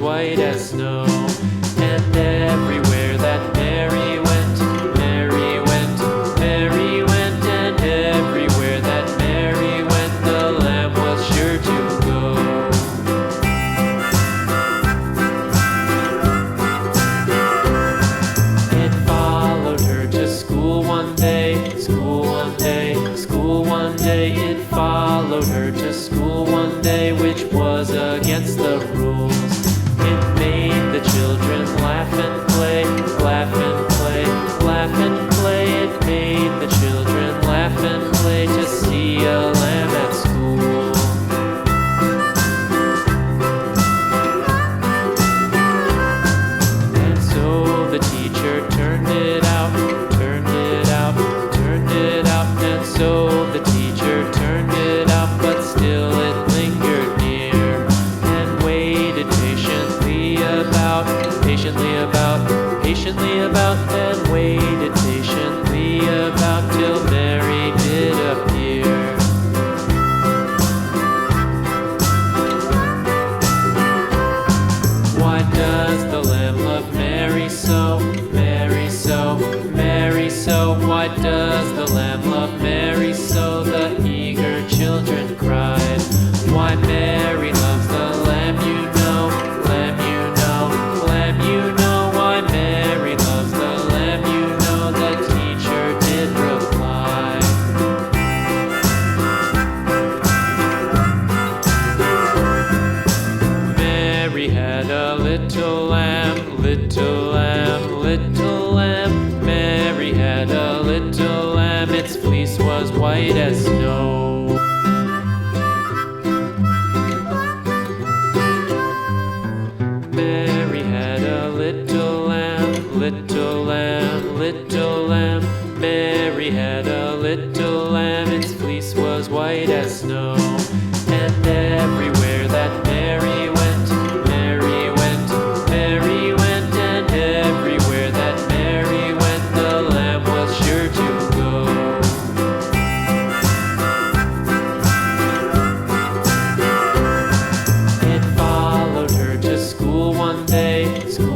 white as snow. And everywhere that Mary went, Mary went, Mary went, and everywhere that Mary went, the lamb was sure to go. It followed her to school one day, school one day, school one day. It followed her to school one day, which was against the rules. It made the children laugh and play, laugh and play, laugh and play. It made the children laugh and play to see a lamb at school. And so the teacher turned it out, turned it out, turned it out. And so the teacher turned it out, but still it lingered near and waited patiently about, patiently about, and waited patiently about till Mary did appear. Why does the lamb love Mary so, Mary so, Mary so? Why does the lamb love Mary so? The eager children cried. Why Mary loves the lamb, you know, lamb, you know, lamb, you know. Why Mary loves the lamb, you know, the teacher did reply. Mary had a little lamb, little lamb, little lamb. Mary had a little lamb, its fleece was white as snow. Mary had a little lamb, little lamb, little lamb. Mary had a little lamb, its fleece was white as snow. And everywhere that Mary went, Mary went, Mary went, and everywhere that Mary went, the lamb was sure to go. It followed her to school one day, school